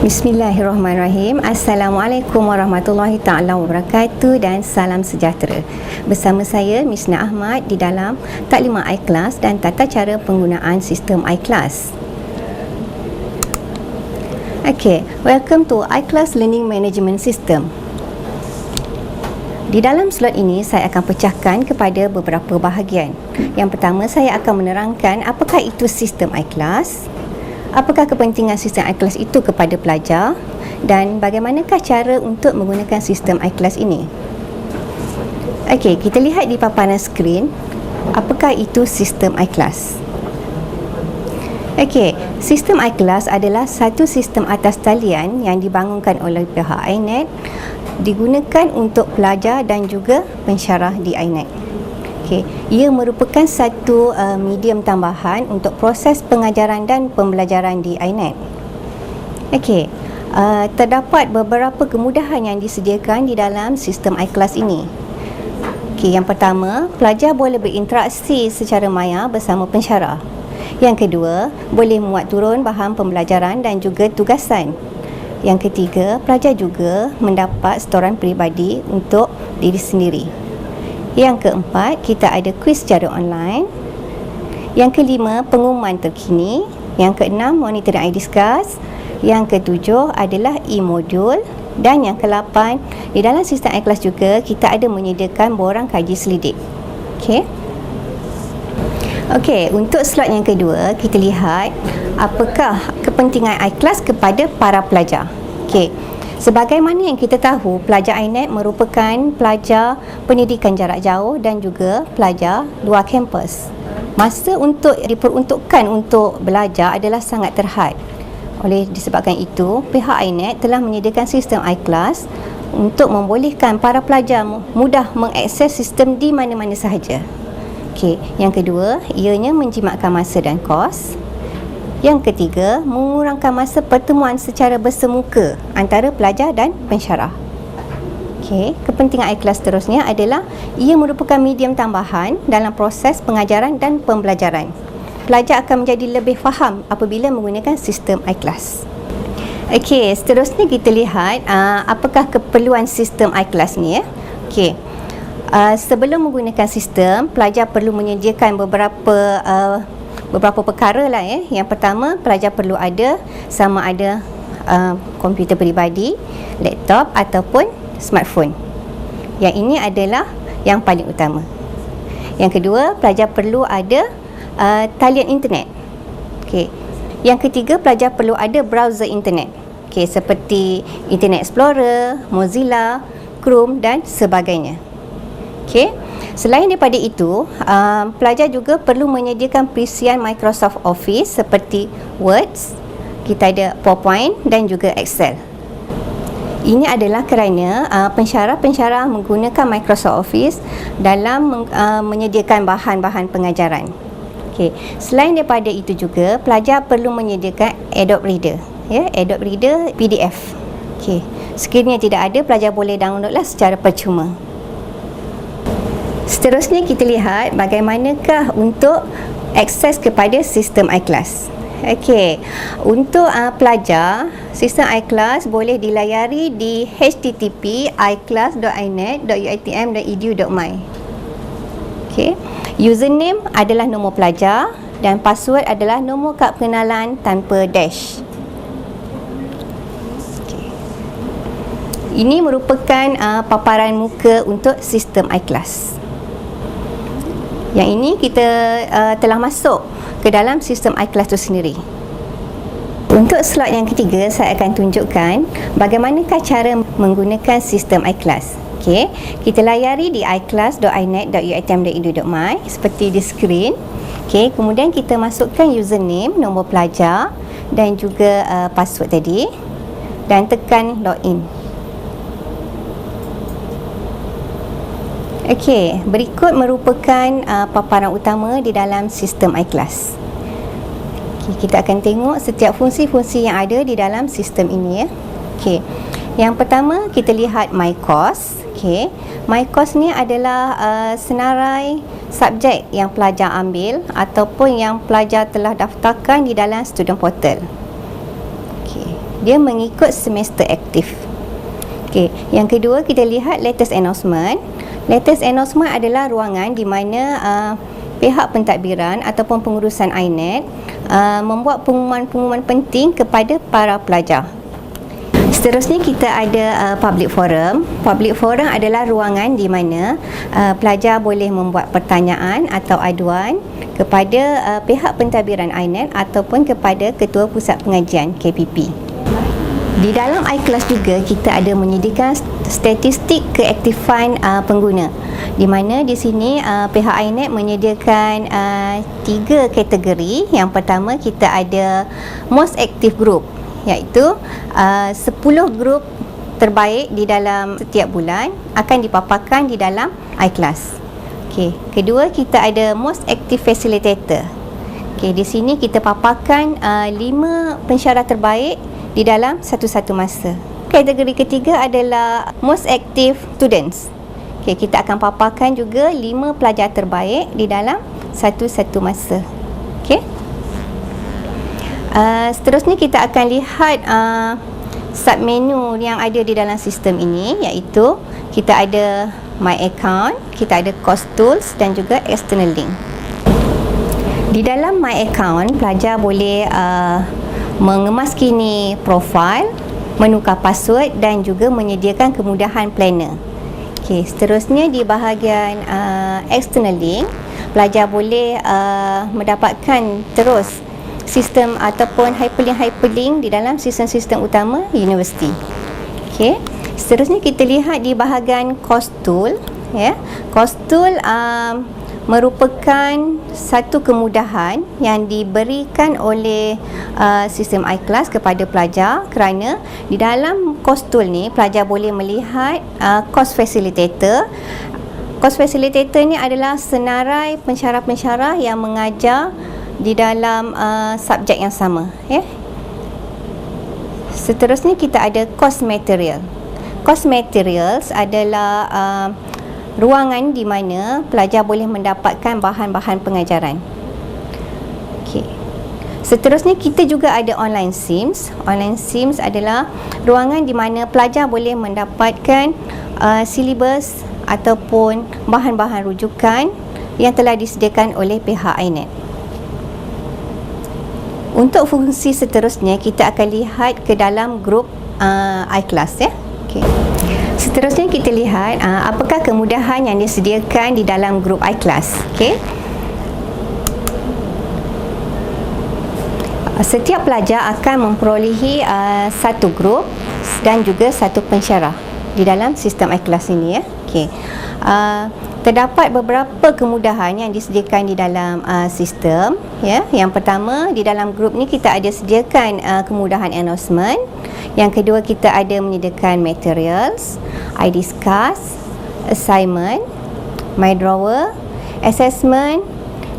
Bismillahirrahmanirrahim. Assalamualaikum warahmatullahi ta'ala wabarakatuh dan salam sejahtera. Bersama saya Misna Ahmad di dalam Taklimat iKelas dan tata cara penggunaan sistem iKelas. Okay, welcome to iKelas Learning Management System. Di dalam slot ini saya akan pecahkan kepada beberapa bahagian. Yang pertama, saya akan menerangkan apakah itu sistem iKelas, apakah kepentingan sistem iKelas itu kepada pelajar dan bagaimanakah cara untuk menggunakan sistem iKelas ini. Okey, kita lihat di paparan skrin apakah itu sistem iKelas. Okey, sistem iKelas adalah satu sistem atas talian yang dibangunkan oleh pihak iNet, digunakan untuk pelajar dan juga pensyarah di iNet. Okay. Ia merupakan satu medium tambahan untuk proses pengajaran dan pembelajaran di iNet. Okay. Terdapat beberapa kemudahan yang disediakan di dalam sistem iKelas ini. Okay. Yang pertama, pelajar boleh berinteraksi secara maya bersama pensyarah. Yang kedua, boleh muat turun bahan pembelajaran dan juga tugasan. Yang ketiga, pelajar juga mendapat setoran peribadi untuk diri sendiri. Yang keempat, kita ada kuis secara online. Yang kelima, pengumuman terkini. Yang keenam, monitoring iDiscuss. Yang ketujuh adalah e-modul. Dan yang ke-8, di dalam sistem iKelas juga kita ada menyediakan borang kaji selidik. Okey, untuk slot yang kedua, kita lihat apakah kepentingan iKelas kepada para pelajar. Okey. Sebagaimana yang kita tahu, pelajar iNet merupakan pelajar pendidikan jarak jauh dan juga pelajar luar kampus. Masa untuk diperuntukkan untuk belajar adalah sangat terhad. Oleh disebabkan itu, pihak iNet telah menyediakan sistem iKelas untuk membolehkan para pelajar mudah mengakses sistem di mana-mana sahaja. Okey, yang kedua, ianya menjimatkan masa dan kos. Yang ketiga, mengurangkan masa pertemuan secara bersemuka antara pelajar dan pensyarah. Okey, kepentingan iKelas seterusnya adalah ia merupakan medium tambahan dalam proses pengajaran dan pembelajaran. Pelajar akan menjadi lebih faham apabila menggunakan sistem iKelas. Okey, seterusnya kita lihat apakah keperluan sistem iKelas ni. Okey. Sebelum menggunakan sistem, pelajar perlu menyediakan beberapa perkara lah. Yang pertama, pelajar perlu ada sama ada komputer peribadi, laptop ataupun smartphone. Yang ini adalah yang paling utama. Yang kedua, pelajar perlu ada talian internet. Okey. Yang ketiga, pelajar perlu ada browser internet. Okey, seperti Internet Explorer, Mozilla, Chrome dan sebagainya. Okey. Selain daripada itu, pelajar juga perlu menyediakan perisian Microsoft Office seperti Word, kita ada PowerPoint dan juga Excel. Ini adalah kerana pensyarah-pensyarah menggunakan Microsoft Office dalam menyediakan bahan-bahan pengajaran. Okay. Selain daripada itu juga, pelajar perlu menyediakan Adobe Reader, Adobe Reader PDF. Okay. Sekiranya tidak ada, pelajar boleh downloadlah secara percuma. Seterusnya kita lihat bagaimanakah untuk akses kepada sistem iKelas. Okey, untuk pelajar, sistem iKelas boleh dilayari di http://ikelas.inet.uitm.edu.my. Okey, username adalah nombor pelajar dan password adalah nombor kad pengenalan tanpa dash. Okay. Ini merupakan paparan muka untuk sistem iKelas. Yang ini kita telah masuk ke dalam sistem iKelas itu sendiri. Untuk slot yang ketiga, saya akan tunjukkan bagaimanakah cara menggunakan sistem iKelas. Okey, kita layari di ikelas.inet.uitm.edu.my seperti di skrin. Okey, kemudian kita masukkan username, nombor pelajar dan juga password tadi dan tekan login. Okey, berikut merupakan paparan utama di dalam sistem iKelas. Okay, kita akan tengok setiap fungsi-fungsi yang ada di dalam sistem ini. Okey, yang pertama kita lihat My Course. Okey, My Course ni adalah senarai subjek yang pelajar ambil ataupun yang pelajar telah daftarkan di dalam student portal. Okey, dia mengikut semester aktif. Okey, yang kedua kita lihat latest announcement. Latest announcement adalah ruangan di mana pihak pentadbiran ataupun pengurusan INET membuat pengumuman-pengumuman penting kepada para pelajar. Seterusnya kita ada public forum. Public forum adalah ruangan di mana pelajar boleh membuat pertanyaan atau aduan kepada pihak pentadbiran INET ataupun kepada Ketua Pusat Pengajian KPP. Di dalam iKelas juga kita ada menyediakan statistik keaktifan pengguna, di mana di sini pihak INET menyediakan 3 kategori. Yang pertama kita ada most active group, iaitu 10 grup terbaik di dalam setiap bulan akan dipaparkan di dalam iKelas. Okey, kedua kita ada most active facilitator. Okey, di sini kita paparkan 5 pensyarah terbaik di dalam satu-satu masa. Kategori ketiga adalah most active students. Okey, kita akan paparkan juga 5 pelajar terbaik di dalam satu-satu masa. Okey. Seterusnya kita akan lihat submenu yang ada di dalam sistem ini, iaitu kita ada My Account, kita ada Course Tools dan juga External Link. Di dalam My Account, pelajar boleh mengemaskini profil, menukar password dan juga menyediakan kemudahan planner. Okey, seterusnya di bahagian External Link, pelajar boleh mendapatkan terus sistem ataupun hyperlink di dalam sistem-sistem utama universiti. Okey. Seterusnya kita lihat di bahagian Course Tool, ya. Course Tool merupakan satu kemudahan yang diberikan oleh sistem iKelas kepada pelajar, kerana di dalam Course Tool ni pelajar boleh melihat course facilitator. Course facilitator ni adalah senarai pensyarah-pensyarah yang mengajar di dalam subjek yang sama, ya. Seterusnya kita ada course material. Course materials adalah ruangan di mana pelajar boleh mendapatkan bahan-bahan pengajaran. Okey. Seterusnya kita juga ada online sims. Online sims adalah ruangan di mana pelajar boleh mendapatkan silibus ataupun bahan-bahan rujukan yang telah disediakan oleh pihak INET. Untuk fungsi seterusnya kita akan lihat ke dalam grup iKelas, ya. Okey. Seterusnya kita lihat apakah kemudahan yang disediakan di dalam grup iKelas. Okey. Setiap pelajar akan memperolehi satu grup dan juga satu pensyarah di dalam sistem iKelas ini, ya. Okey. Terdapat beberapa kemudahan yang disediakan di dalam sistem, ya. Yang pertama, di dalam grup ni kita ada sediakan kemudahan announcement. Yang kedua, kita ada menyediakan materials, iDiscuss, assignment, my drawer, assessment,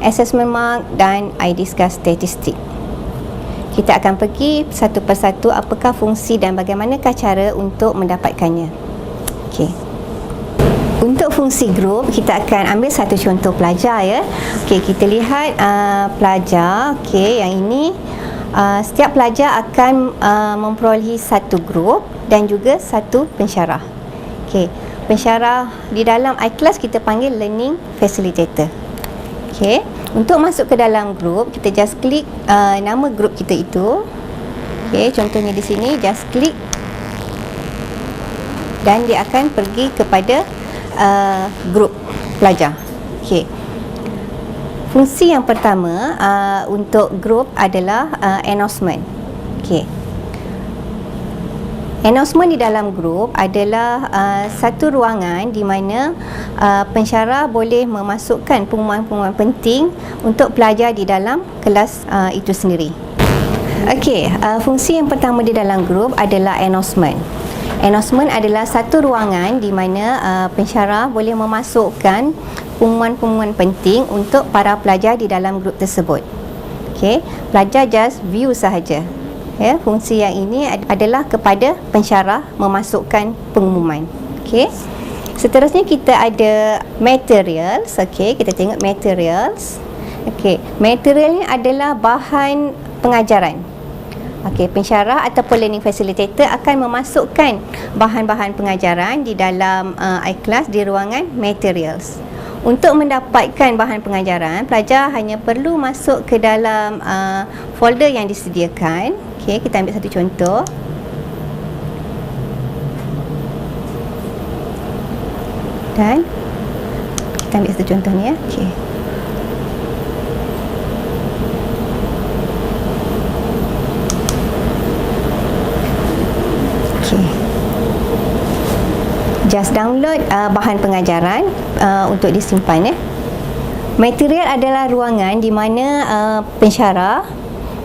assessment mark dan iDiscuss statistik. Kita akan pergi satu persatu apakah fungsi dan bagaimanakah cara untuk mendapatkannya. Okey. Untuk fungsi grup, kita akan ambil satu contoh pelajar, ya. Okey, kita lihat pelajar. Okey, yang ini setiap pelajar akan memperolehi satu grup dan juga satu pensyarah. Okey, pensyarah di dalam iKelas kita panggil learning facilitator. Okey, untuk masuk ke dalam grup, kita just klik nama grup kita itu. Okey, contohnya di sini just klik dan dia akan pergi kepada grup pelajar. Okey. Fungsi yang pertama untuk grup adalah announcement. Okey. Announcement di dalam grup adalah satu ruangan di mana pensyarah boleh memasukkan pengumuman-pengumuman penting untuk pelajar di dalam kelas itu sendiri. Okey, fungsi yang pertama di dalam grup adalah announcement. Announcement adalah satu ruangan di mana pensyarah boleh memasukkan pengumuman-pengumuman penting untuk para pelajar di dalam grup tersebut. Okey, pelajar just view sahaja. Ya, fungsi yang ini adalah kepada pensyarah memasukkan pengumuman. Okey. Seterusnya kita ada materials. Okey, kita tengok materials. Okey, material ni adalah bahan pengajaran. Okey, pensyarah ataupun learning facilitator akan memasukkan bahan-bahan pengajaran di dalam iClass di ruangan materials. Untuk mendapatkan bahan pengajaran, pelajar hanya perlu masuk ke dalam folder yang disediakan. Okey, kita ambil satu contoh. Dan kita ambil satu contoh ni ya. Okey. Just download bahan pengajaran untuk disimpan ya. Material adalah ruangan di mana pensyarah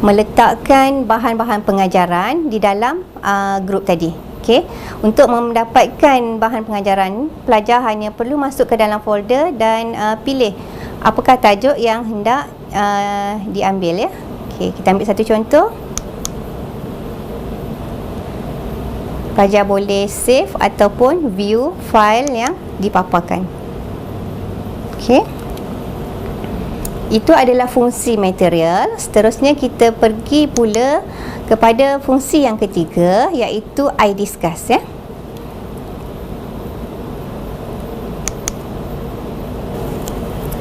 meletakkan bahan-bahan pengajaran di dalam grup tadi. Okey. Untuk mendapatkan bahan pengajaran, pelajar hanya perlu masuk ke dalam folder dan pilih apakah tajuk yang hendak diambil ya. Okey, kita ambil satu contoh. Pelajar boleh save ataupun view file yang dipaparkan. Okey. Itu adalah fungsi material. Seterusnya kita pergi pula kepada fungsi yang ketiga, iaitu iDiscuss ya.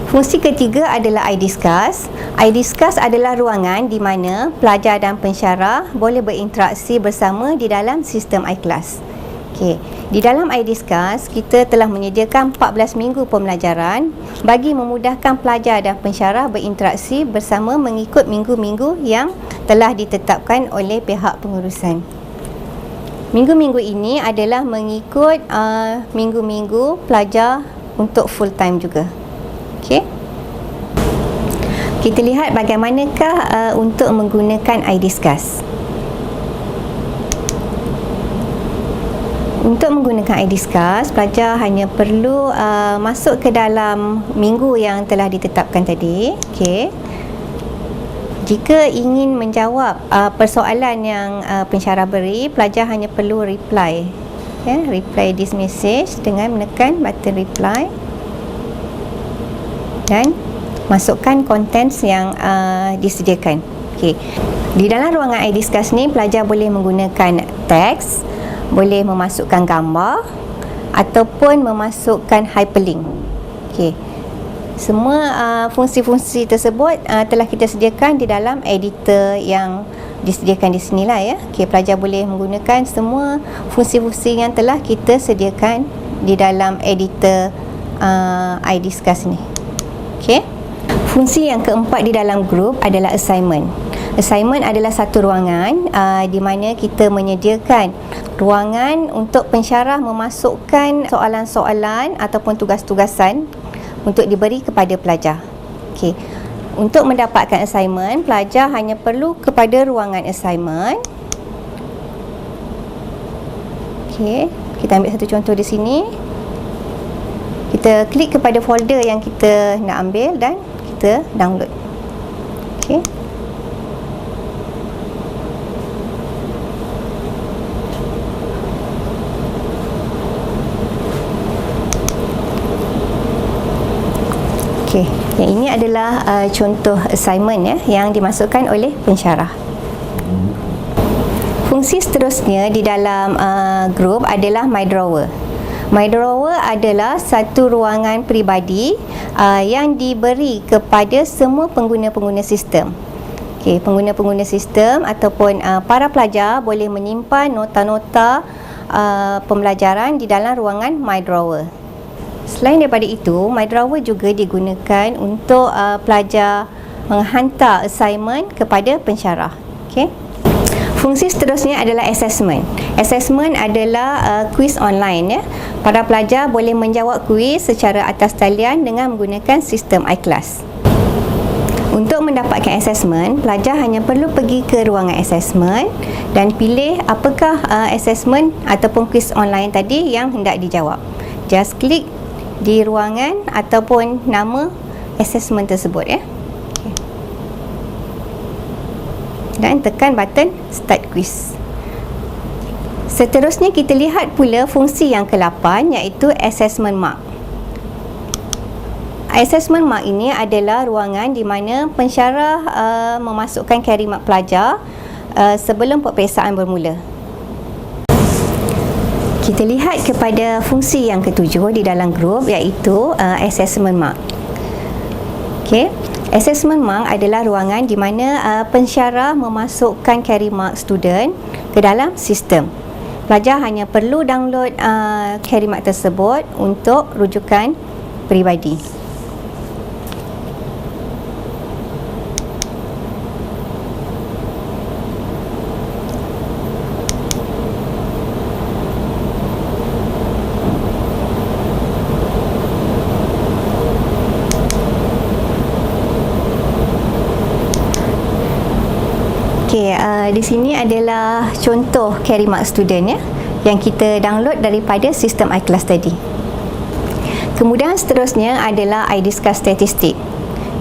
Fungsi ketiga adalah iDiscuss. iDiscuss adalah ruangan di mana pelajar dan pensyarah boleh berinteraksi bersama di dalam sistem iClass. Okey, di dalam iDiscuss kita telah menyediakan 14 minggu pembelajaran bagi memudahkan pelajar dan pensyarah berinteraksi bersama mengikut minggu-minggu yang telah ditetapkan oleh pihak pengurusan. Minggu-minggu ini adalah mengikut minggu-minggu pelajar untuk full time juga. Okey. Kita lihat bagaimanakah untuk menggunakan iDiscuss. Untuk menggunakan iDiscuss, pelajar hanya perlu masuk ke dalam minggu yang telah ditetapkan tadi. Okey. Jika ingin menjawab persoalan yang pensyarah beri, pelajar hanya perlu reply. Ya, reply this message dengan menekan button reply. Dan masukkan contents yang disediakan. Okey. Di dalam ruangan iDiscuss ni, pelajar boleh menggunakan teks, boleh memasukkan gambar ataupun memasukkan hyperlink. Okey. Semua fungsi-fungsi tersebut telah kita sediakan di dalam editor yang disediakan di sinilah ya. Okey, pelajar boleh menggunakan semua fungsi-fungsi yang telah kita sediakan di dalam editor iDiscuss ni. Okey. Fungsi yang keempat di dalam grup adalah assignment. Assignment adalah satu ruangan di mana kita menyediakan ruangan untuk pensyarah memasukkan soalan-soalan ataupun tugas-tugasan untuk diberi kepada pelajar. Okey. Untuk mendapatkan assignment, pelajar hanya perlu kepada ruangan assignment. Okey, kita ambil satu contoh di sini. Kita klik kepada folder yang kita nak ambil dan kita download. Okey. Okey, yang ini adalah contoh assignment ya yang dimasukkan oleh pensyarah. Fungsi seterusnya di dalam grup adalah My Drawer. My Drawer adalah satu ruangan peribadi yang diberi kepada semua pengguna-pengguna sistem. Okey, pengguna-pengguna sistem ataupun para pelajar boleh menyimpan nota-nota pembelajaran di dalam ruangan My Drawer. Selain daripada itu, My Drawer juga digunakan untuk pelajar menghantar assignment kepada pensyarah. Okey. Fungsi seterusnya adalah assessment. Assessment adalah kuis online ya. Para pelajar boleh menjawab kuis secara atas talian dengan menggunakan sistem iClass. Untuk mendapatkan assessment, pelajar hanya perlu pergi ke ruangan assessment dan pilih apakah assessment ataupun kuis online tadi yang hendak dijawab. Just klik di ruangan ataupun nama assessment tersebut ya. Dan tekan button Start Quiz. Seterusnya kita lihat pula fungsi yang ke-8 iaitu Assessment Mark. Assessment Mark ini adalah ruangan di mana pensyarah memasukkan carry mark pelajar sebelum peperiksaan bermula. Kita lihat kepada fungsi yang ketujuh di dalam grup, iaitu assessment mark. Okey, assessment mark adalah ruangan di mana pensyarah memasukkan carry mark student ke dalam sistem. Pelajar hanya perlu download carry mark tersebut untuk rujukan peribadi. Okey, di sini adalah contoh carry mark student yang kita download daripada sistem iClass tadi. Kemudian seterusnya adalah iDiscuss statistik.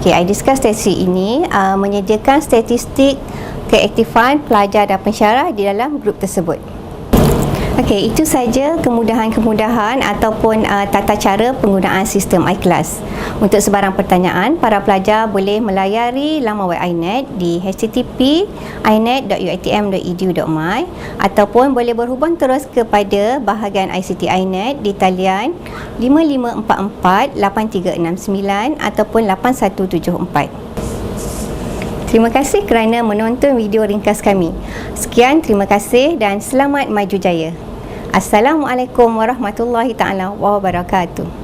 Okey, iDiscuss statistik ini menyediakan statistik keaktifan pelajar dan pensyarah di dalam grup tersebut. Okey, itu saja kemudahan-kemudahan ataupun tata cara penggunaan sistem iClass. Untuk sebarang pertanyaan, para pelajar boleh melayari laman web iNet di http://inet.uitm.edu.my ataupun boleh berhubung terus kepada bahagian ICT iNet di talian 5544 8369 ataupun 8174. Terima kasih kerana menonton video ringkas kami. Sekian, terima kasih dan selamat maju jaya. Assalamualaikum warahmatullahi taala wabarakatuh.